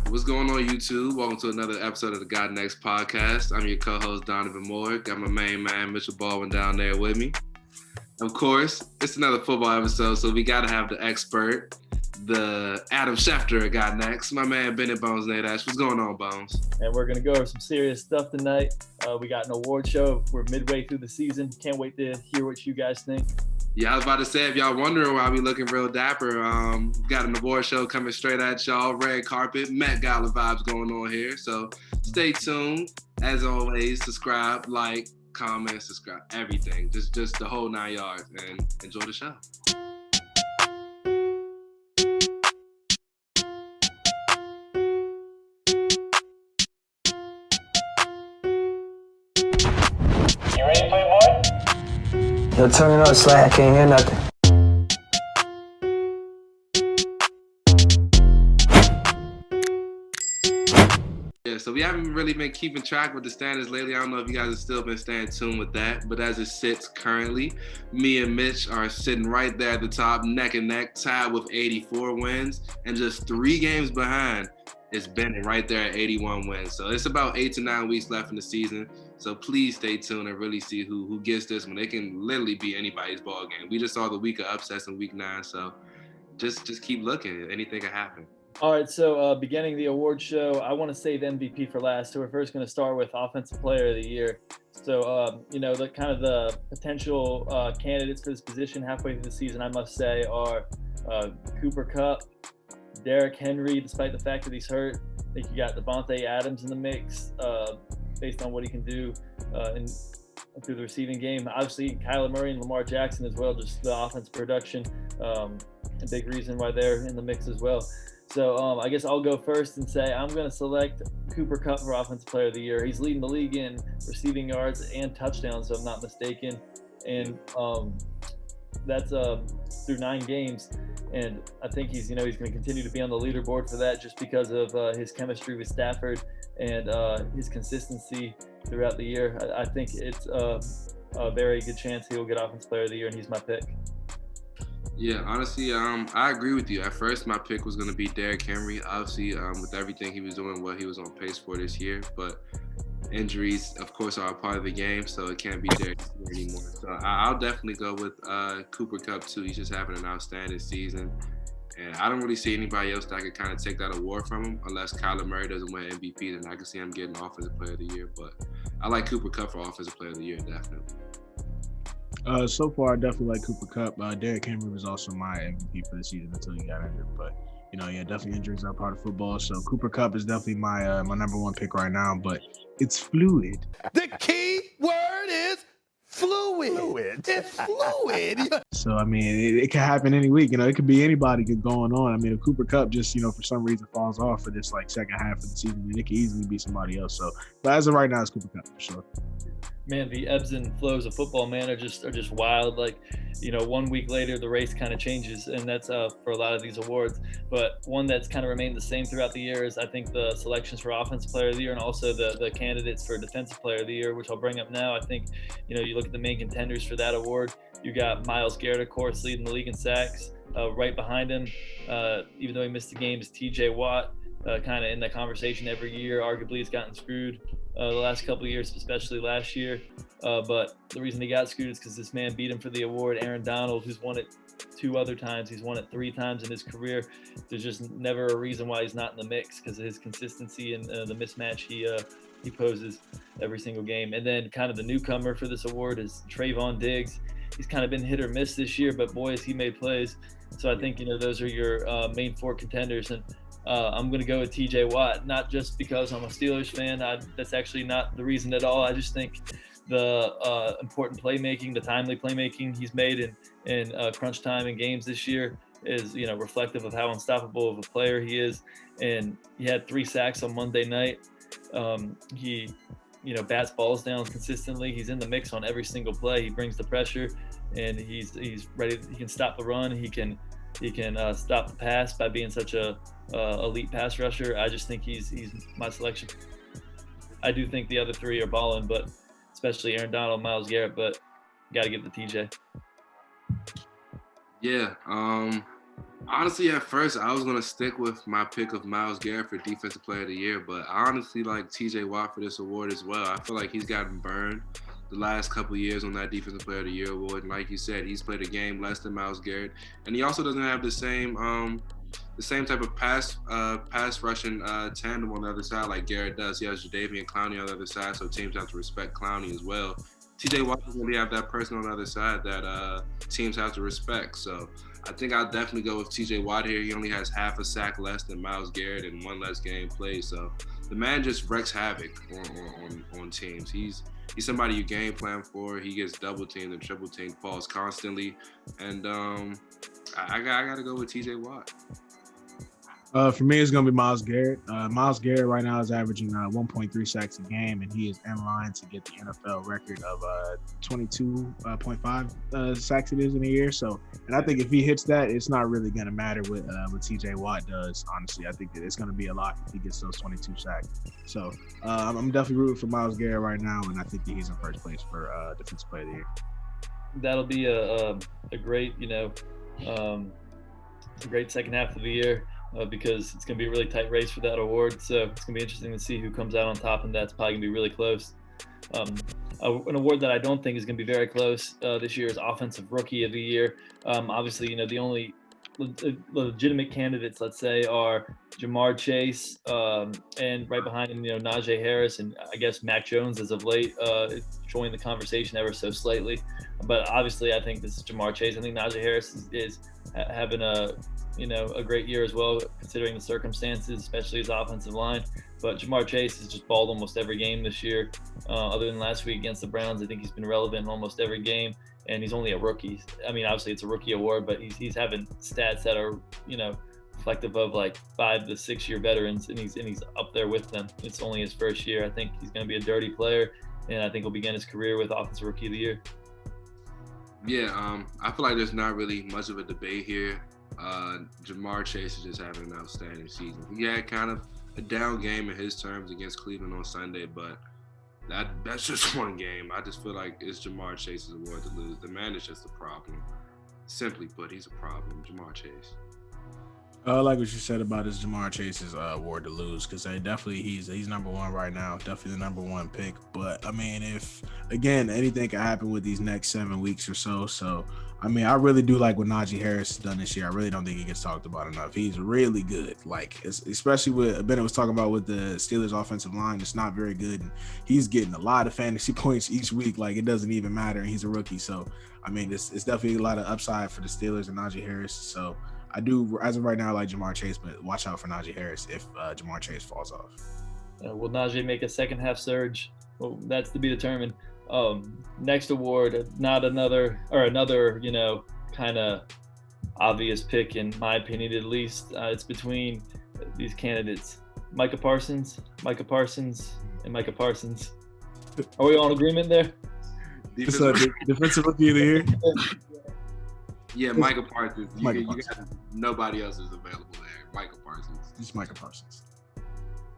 What's going on, YouTube? Welcome to another episode of the God Next podcast. I'm your co-host, Donovan Moore. Got my main man, Mitchell Baldwin, down there with me. Of course, it's another football episode, so we got to have the expert, the Adam Schefter of God Next, my man, Bennet Bones Nate Ash. What's going on, Bones? And we're going to go over some serious stuff tonight. We got an award show. We're midway through the season. Can't wait to hear what you guys think. Yeah, I was about to say, if y'all wondering why we looking real dapper, got an award show coming straight at y'all, red carpet, Met Gala vibes going on here. So stay tuned. As always, subscribe, like, comment, subscribe, everything. Just the whole 9 yards, and enjoy the show. You ready to play, boy? Yo, turn it up, Slay. I can't hear nothing. Yeah, so we haven't really been keeping track with the standings lately. I don't know if you guys have still been staying tuned with that, but as it sits currently, me and Mitch are sitting right there at the top, neck and neck, tied with 84 wins, and just 3 games behind is Bennet right there at 81 wins. So it's about 8 to 9 weeks left in the season. So please stay tuned and really see who gets this one. They can literally be anybody's ball game. We just saw the week of upsets in week 9, so just keep looking. Anything can happen. All right, so beginning the award show, I want to save MVP for last. So we're first going to start with Offensive Player of the Year. So, the kind of the potential candidates for this position halfway through the season, I must say, are Cooper Kupp, Derrick Henry, despite the fact that he's hurt. I think you got Devontae Adams in the mix based on what he can do through the receiving game. Obviously, Kyler Murray and Lamar Jackson as well, just the offensive production, a big reason why they're in the mix as well. So I guess I'll go first and say I'm going to select Cooper Kupp for Offensive Player of the Year. He's leading the league in receiving yards and touchdowns, if I'm not mistaken. And that's through 9 games. And I think he's going to continue to be on the leaderboard for that just because of his chemistry with Stafford and his consistency throughout the year. I think it's a very good chance he'll get Offensive Player of the Year, and he's my pick. Yeah, honestly, I agree with you. At first, my pick was going to be Derrick Henry, obviously, with everything he was doing, what he was on pace for this year. But injuries, of course, are a part of the game, so it can't be Derrick Henry anymore. So I'll definitely go with Cooper Kupp, too. He's just having an outstanding season. And I don't really see anybody else that could kind of take that award from him, unless Kyler Murray doesn't win MVP, then I can see him getting Offensive Player of the Year. But I like Cooper Kupp for Offensive Player of the Year, definitely. So far, I definitely like Cooper Kupp. Derrick Henry was also my MVP for the season until he got injured. But, definitely injuries are part of football. So Cooper Kupp is definitely my number 1 pick right now, but it's fluid. The key word is fluid. It's fluid. So, it can happen any week. It could be anybody going on. If Cooper Kupp just, for some reason falls off for this, second half of the season, it could easily be somebody else. So, but as of right now, it's Cooper Kupp for sure. Man, the ebbs and flows of football, man, are just wild. 1 week later, the race kind of changes, and that's for a lot of these awards. But one that's kind of remained the same throughout the year is, I think, the selections for Offensive Player of the Year and also the candidates for Defensive Player of the Year, which I'll bring up now. I think, you look at the main contenders for that award. You got Myles Garrett, of course, leading the league in sacks. Right behind him, even though he missed the game, is T.J. Watt, kind of in the conversation every year. Arguably, he's gotten screwed the last couple of years, especially last year. But the reason he got screwed is because this man beat him for the award. Aaron Donald, who's won it 2 other times. He's won it 3 times in his career. There's just never a reason why he's not in the mix because of his consistency and the mismatch he poses every single game. And then kind of the newcomer for this award is Trayvon Diggs. He's kind of been hit or miss this year, but boy, has he made plays. So I think, those are your main 4 contenders. And I'm going to go with T.J. Watt, not just because I'm a Steelers fan. That's actually not the reason at all. I just think the important playmaking, the timely playmaking he's made in crunch time in games this year is, reflective of how unstoppable of a player he is. And he had 3 sacks on Monday night. He, bats balls down consistently. He's in the mix on every single play. He brings the pressure, and he's ready. He can stop the run. He can stop the pass by being such a elite pass rusher. I just think he's my selection. I do think the other 3 are balling, but especially Aaron Donald, Myles Garrett, but got to give it to TJ. Yeah, Honestly, at first, I was going to stick with my pick of Myles Garrett for Defensive Player of the Year, but I honestly like TJ Watt for this award as well. I feel like he's gotten burned the last couple of years on that Defensive Player of the Year award. And like you said, he's played a game less than Myles Garrett, and he also doesn't have the same type of pass rushing tandem on the other side like Garrett does. He has Jadeveon Clowney on the other side, so teams have to respect Clowney as well. TJ Watt doesn't really have that person on the other side that teams have to respect. So I think I'll definitely go with TJ Watt here. He only has half a sack less than Myles Garrett and one less game played. So the man just wreaks havoc on teams. He's somebody you game plan for. He gets double teamed and triple teamed, falls constantly. And I got to go with TJ Watt. For me, it's going to be Myles Garrett. Myles Garrett right now is averaging 1.3 sacks a game, and he is in line to get the NFL record of 22.5 sacks it is in a year. So, and I think if he hits that, it's not really going to matter what TJ Watt does, honestly. I think that it's going to be a lot if he gets those 22 sacks. So, I'm definitely rooting for Myles Garrett right now, and I think that he's in first place for Defensive Player of the Year. That'll be a great, great second half of the year. Because it's going to be a really tight race for that award. So it's going to be interesting to see who comes out on top, and that's probably going to be really close. An award that I don't think is going to be very close this year is Offensive Rookie of the Year. Obviously, the only legitimate candidates, let's say, are Jamar Chase and right behind him, Najee Harris, and I guess Mac Jones as of late joined the conversation ever so slightly. But obviously, I think this is Jamar Chase. I think Najee Harris is having a great year as well, considering the circumstances, especially his offensive line. But Jamar Chase has just balled almost every game this year. Other than last week against the Browns, I think he's been relevant in almost every game, and he's only a rookie. I mean, obviously it's a rookie award, but he's having stats that are, reflective of like 5 to 6 year veterans, and he's up there with them. It's only his first year. I think he's going to be a dirty player, and I think he'll begin his career with Offensive Rookie of the Year. Yeah, I feel like there's not really much of a debate here. Jamar Chase is just having an outstanding season. He had kind of a down game in his terms against Cleveland on Sunday, but that's just one game. I just feel like it's Jamar Chase's award to lose. The man is just a problem. Simply put, he's a problem. Jamar Chase. I like what you said about his Jamar Chase's award to lose, because definitely he's number one right now, definitely the number one pick. But I mean, if again anything can happen with these next 7 weeks or so. So I mean, I really do like what Najee Harris has done this year. I really don't think he gets talked about enough. He's really good. Like, especially with Bennet was talking about with the Steelers' offensive line, it's not very good. And he's getting a lot of fantasy points each week. Like, it doesn't even matter. And he's a rookie. So, I mean, it's definitely a lot of upside for the Steelers and Najee Harris. So, I do, as of right now, I like Jamar Chase, but watch out for Najee Harris if Jamar Chase falls off. Will Najee make a second half surge? Well, that's to be determined. Next award, another, kind of obvious pick, in my opinion, at least. It's between these candidates, Micah Parsons, and Micah Parsons. Are we all in agreement there? Defensive Rookie of the Year? Yeah, Micah Parsons. Micah You Parsons. got nobody else is available there. Micah Parsons. It's Micah Parsons.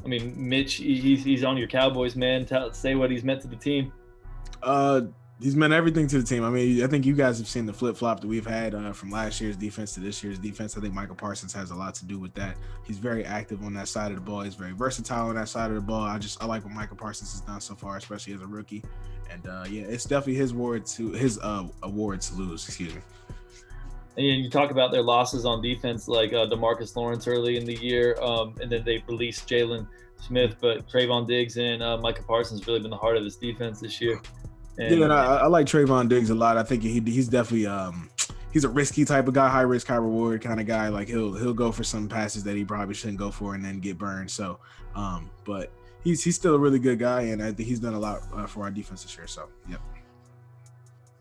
I mean, Mitch, he's on your Cowboys, man. Say what he's meant to the team. He's meant everything to the team. I mean, I think you guys have seen the flip-flop that we've had from last year's defense to this year's defense. I think Micah Parsons has a lot to do with that. He's very active on that side of the ball. He's very versatile on that side of the ball. I like what Micah Parsons has done so far, especially as a rookie. And yeah, it's definitely his award to lose. Excuse me. And you talk about their losses on defense, like DeMarcus Lawrence early in the year, and then they released Jalen Smith, but Trayvon Diggs and Micah Parsons really been the heart of this defense this year. And I like Trayvon Diggs a lot. I think he's definitely he's a risky type of guy, high risk, high reward kind of guy. Like he'll go for some passes that he probably shouldn't go for and then get burned. So, but he's still a really good guy, and I think he's done a lot for our defense this year. So, yep.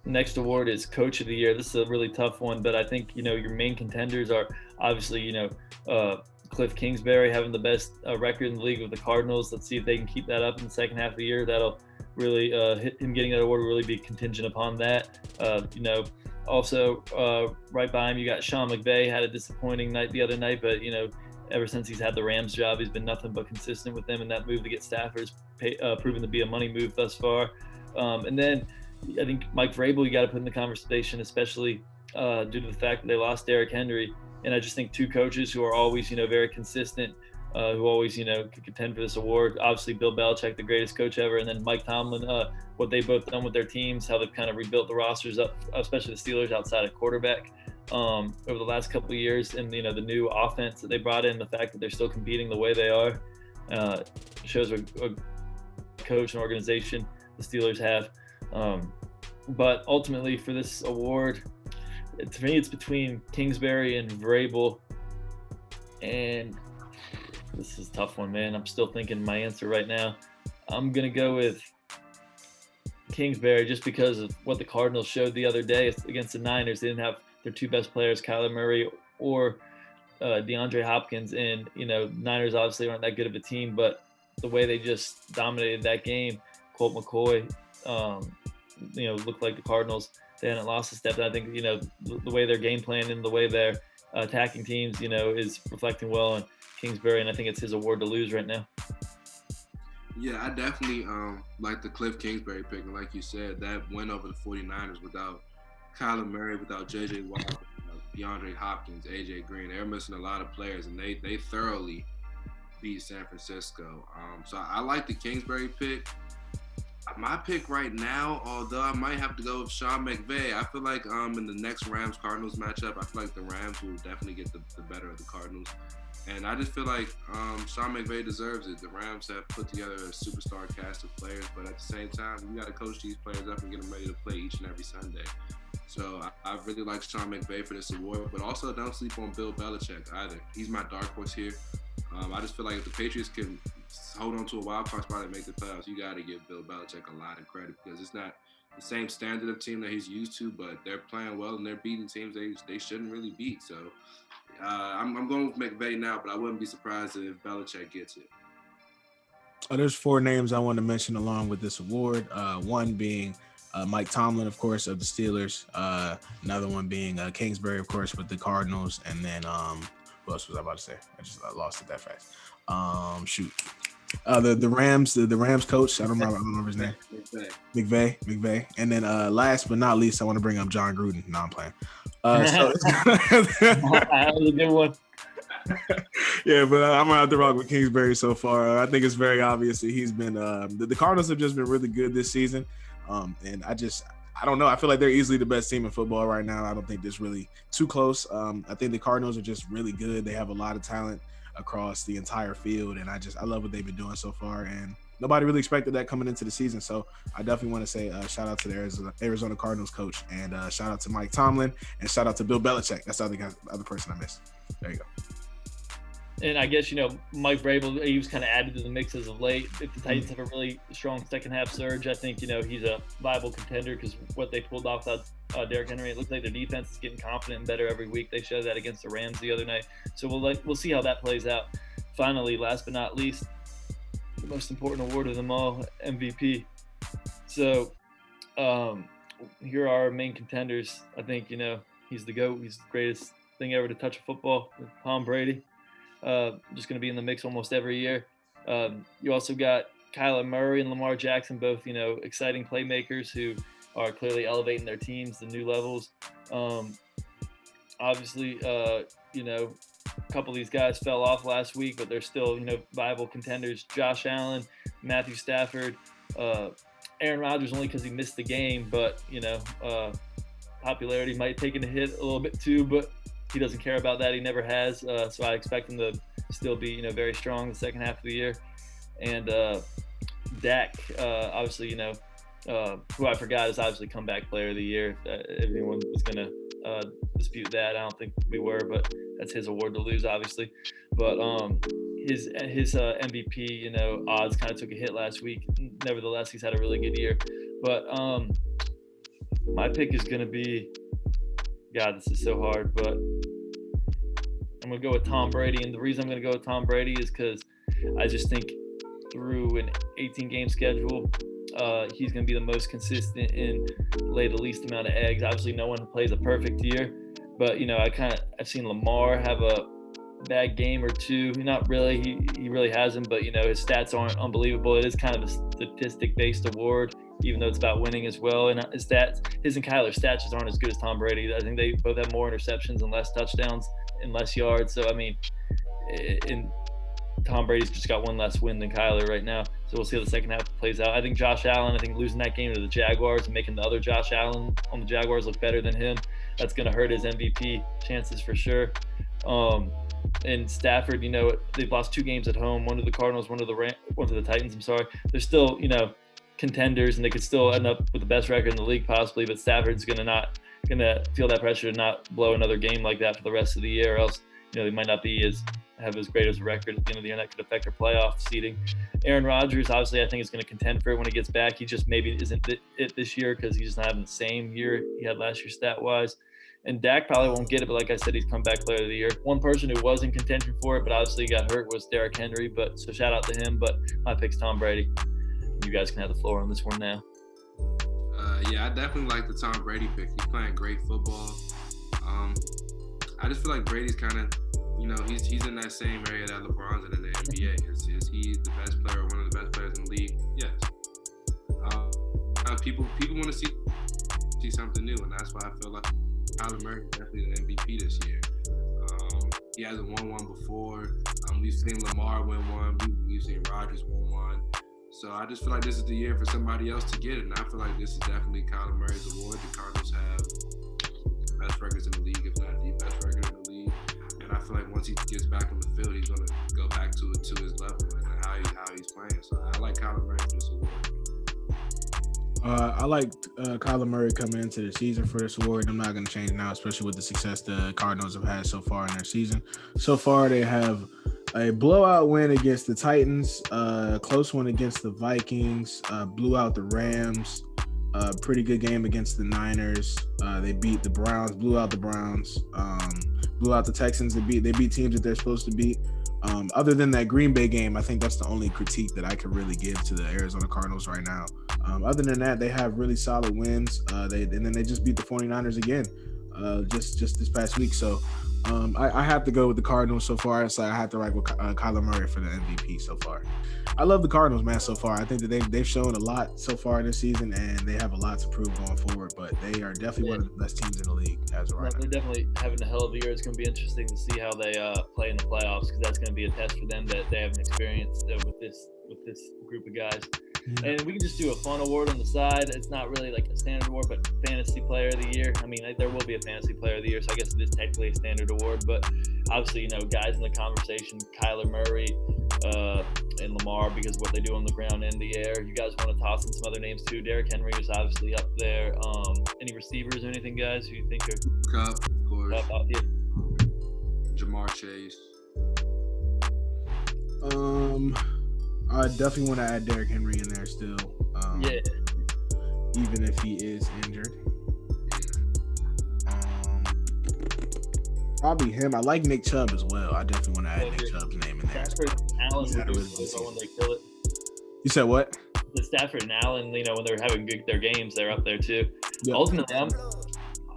Next award is Coach of the Year. This is a really tough one, but I think your main contenders are obviously Cliff Kingsbury having the best record in the league with the Cardinals. Let's see if they can keep that up in the second half of the year. That'll really him getting that award will really be contingent upon that. Also right by him, you got Sean McVay. Had a disappointing night the other night, but ever since he's had the Rams job, he's been nothing but consistent with them, and that move to get Stafford has proven to be a money move thus far. And then I think Mike Vrabel, you got to put in the conversation, especially due to the fact that they lost Derrick Henry. And I just think two coaches who are always, very consistent, who always, could contend for this award. Obviously, Bill Belichick, the greatest coach ever, and then Mike Tomlin, what they've both done with their teams, how they've kind of rebuilt the rosters up, especially the Steelers outside of quarterback over the last couple of years, and the new offense that they brought in, the fact that they're still competing the way they are, shows a coach and organization the Steelers have. But ultimately, for this award, to me, it's between Kingsbury and Vrabel, and this is a tough one, man. I'm still thinking my answer right now. I'm gonna go with Kingsbury just because of what the Cardinals showed the other day against the Niners. They didn't have their two best players, Kyler Murray or DeAndre Hopkins, and Niners obviously aren't that good of a team, but the way they just dominated that game, Colt McCoy, looked like the Cardinals. They hadn't lost a step. And I think the way their game plan and the way they're attacking teams, is reflecting well on Kingsbury, and I think it's his award to lose right now. Yeah, I definitely like the Cliff Kingsbury pick. And like you said, that win over the 49ers without Kyler Murray, without J.J. Watt, DeAndre Hopkins, A.J. Green, they're missing a lot of players, and they thoroughly beat San Francisco. So I like the Kingsbury pick. My pick right now, although I might have to go with Sean McVay, I feel like in the next Rams-Cardinals matchup, I feel like the Rams will definitely get the better of the Cardinals. And I just feel like Sean McVay deserves it. The Rams have put together a superstar cast of players, but at the same time, you got to coach these players up and get them ready to play each and every Sunday. So I really like Sean McVay for this award, but also don't sleep on Bill Belichick either. He's my dark horse here. I just feel like if the Patriots can hold on to a wild card spot and make the playoffs, you got to give Bill Belichick a lot of credit, because it's not the same standard of team that he's used to, but they're playing well and they're beating teams they shouldn't really beat. So I'm going with McVay now, but I wouldn't be surprised if Belichick gets it. There's 4 names I want to mention along with this award. One being Mike Tomlin, of course, of the Steelers. Another one being Kingsbury, of course, with the Cardinals. And then who else was I about to say? I lost it that fast. The Rams coach. I don't remember his name. McVay. And then last but not least, I want to bring up John Gruden. No, I'm playing. That was a good one. Yeah, but I'm gonna have to rock with Kingsbury so far. I think it's very obvious that he's been the Cardinals have just been really good this season. And I don't know. I feel like they're easily the best team in football right now. I don't think there's really too close. I think the Cardinals are just really good. They have a lot of talent across the entire field, and I love what they've been doing so far. And nobody really expected that coming into the season. So I definitely want to say shout out to the Arizona Cardinals coach, and shout out to Mike Tomlin, and shout out to Bill Belichick. That's the other person I missed. There you go. And I guess, Mike Vrabel, he was kind of added to the mix as of late. If the Titans have a really strong second half surge, I think, he's a viable contender, because what they pulled off without Derrick Henry, it looks like their defense is getting confident and better every week. They showed that against the Rams the other night. So we'll see how that plays out. Finally, last but not least, the most important award of them all, MVP. So here are our main contenders. I think, he's the GOAT. He's the greatest thing ever to touch a football, Tom Brady. Just going to be in the mix almost every year. You also got Kyler Murray and Lamar Jackson, both, exciting playmakers who are clearly elevating their teams to new levels. Obviously, a couple of these guys fell off last week, but they're still, viable contenders. Josh Allen, Matthew Stafford, Aaron Rodgers only because he missed the game, but, popularity might take a hit a little bit too, but he doesn't care about that. He never has. So I expect him to still be, very strong the second half of the year. And Dak, obviously, who I forgot is obviously comeback player of the year. If anyone was going to dispute that, I don't think we were, but that's his award to lose, obviously. But his MVP, odds kind of took a hit last week. Nevertheless, he's had a really good year. But my pick is going to be, God, this is so hard, but I'm going to go with Tom Brady. And the reason I'm going to go with Tom Brady is because I just think through an 18-game schedule, he's going to be the most consistent and lay the least amount of eggs. Obviously, no one plays a perfect year, but, I've seen Lamar have a bad game or two. Not really. He really hasn't, but, his stats aren't unbelievable. It is kind of a statistic-based award, even though it's about winning as well. And his and Kyler's stats just aren't as good as Tom Brady. I think they both have more interceptions and less touchdowns in less yards. So, I mean, in Tom Brady's just got one less win than Kyler right now. So we'll see how the second half plays out. I think Josh Allen, losing that game to the Jaguars and making the other Josh Allen on the Jaguars look better than him, that's going to hurt his MVP chances for sure. And Stafford, they've lost 2 games at home, one to the Cardinals, one to the Titans. I'm sorry. They're still, contenders, and they could still end up with the best record in the league possibly, but Stafford's going to feel that pressure to not blow another game like that for the rest of the year, or else, they might not have as great as a record at the end of the year. That could affect their playoff seeding. Aaron Rodgers, obviously, I think is going to contend for it when he gets back. He just maybe isn't it this year because he's just not having the same year he had last year stat-wise. And Dak probably won't get it, but like I said, he's comeback player of the year. One person who was in contention for it, but obviously got hurt, was Derrick Henry. So shout out to him. But my pick's Tom Brady. You guys can have the floor on this one now. Yeah, I definitely like the Tom Brady pick. He's playing great football. I just feel like Brady's kind of, he's in that same area that LeBron's in the NBA. Is he the best player or one of the best players in the league? Yes. People want to see something new, and that's why I feel like Kyler Murray is definitely the MVP this year. He hasn't won one before. We've seen Lamar win one. We've seen Rodgers win one. So I just feel like this is the year for somebody else to get it, and I feel like this is definitely Kyler Murray's award. The Cardinals have the best records in the league, if not the best record in the league. And I feel like once he gets back on the field, he's going to go back to his level and how he's playing. So I like Kyler Murray for this award. I like Kyler Murray coming into the season for this award. I'm not going to change now, especially with the success the Cardinals have had so far in their season. So far, they have a blowout win against the Titans, close one against the Vikings, blew out the Rams, pretty good game against the Niners. They beat the Browns, blew out the Browns, blew out the Texans. They beat teams that they're supposed to beat. Other than that Green Bay game, I think that's the only critique that I could really give to the Arizona Cardinals right now. Other than that, they have really solid wins. And then they just beat the 49ers again, just this past week. So I have to go with the Cardinals so far. So I have to write with Kyler Murray for the MVP so far. I love the Cardinals, man, so far. I think that they've shown a lot so far this season, and they have a lot to prove going forward. But they are definitely one of the best teams in the league as of right now. They're definitely having a hell of a year. It's going to be interesting to see how they play in the playoffs, because that's going to be a test for them that they haven't experienced with this group of guys. Mm-hmm. And we can just do a fun award on the side. It's not really like a standard award, but Fantasy Player of the Year. I mean, there will be a Fantasy Player of the Year, so I guess it is technically a standard award. But obviously, guys in the conversation, Kyler Murray and Lamar, because of what they do on the ground and the air. You guys want to toss in some other names too? Derrick Henry is obviously up there. Any receivers or anything, guys, who you think are Cup, of course. Up here? Jamar Chase. I definitely want to add Derrick Henry in there still. Yeah. Even if he is injured. Probably him. I like Nick Chubb as well. I definitely want to add Nick Chubb's name in there. Stafford and Allen when they kill it. You said what? The Stafford and Allen, when they're having their games, they're up there too. Yep. Ultimately,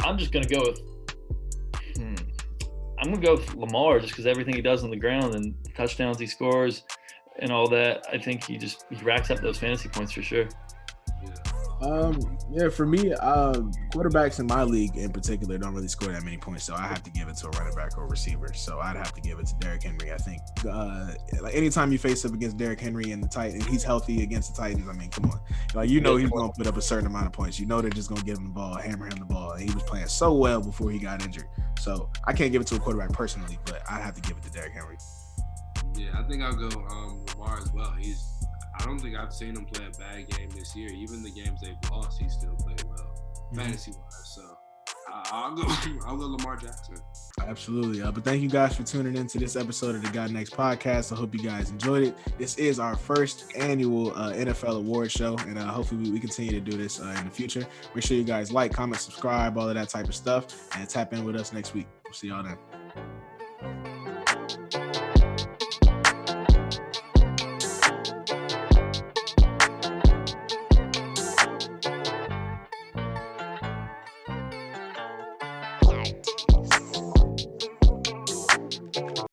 I'm just gonna go with. I'm gonna go with Lamar just because everything he does on the ground and touchdowns he scores and all that. I think he racks up those fantasy points for sure. Yeah, for me, quarterbacks in my league in particular don't really score that many points, so I have to give it to a running back or a receiver. So I'd have to give it to Derrick Henry. I think like anytime you face up against Derrick Henry and the Titans, he's healthy against the Titans. I mean, come on, he's going to put up a certain amount of points. They're just going to give him the ball, hammer him the ball, and he was playing so well before he got injured. So I can't give it to a quarterback personally, but I have to give it to Derrick Henry. Yeah, I think I'll go Lamar as well. I don't think I've seen him play a bad game this year. Even the games they've lost, he still played well, fantasy-wise. So I'll go Lamar Jackson. Absolutely. But thank you guys for tuning in to this episode of the God Next podcast. I hope you guys enjoyed it. This is our first annual NFL award show, and hopefully we continue to do this in the future. Make sure you guys like, comment, subscribe, all of that type of stuff, and tap in with us next week. We'll see y'all then.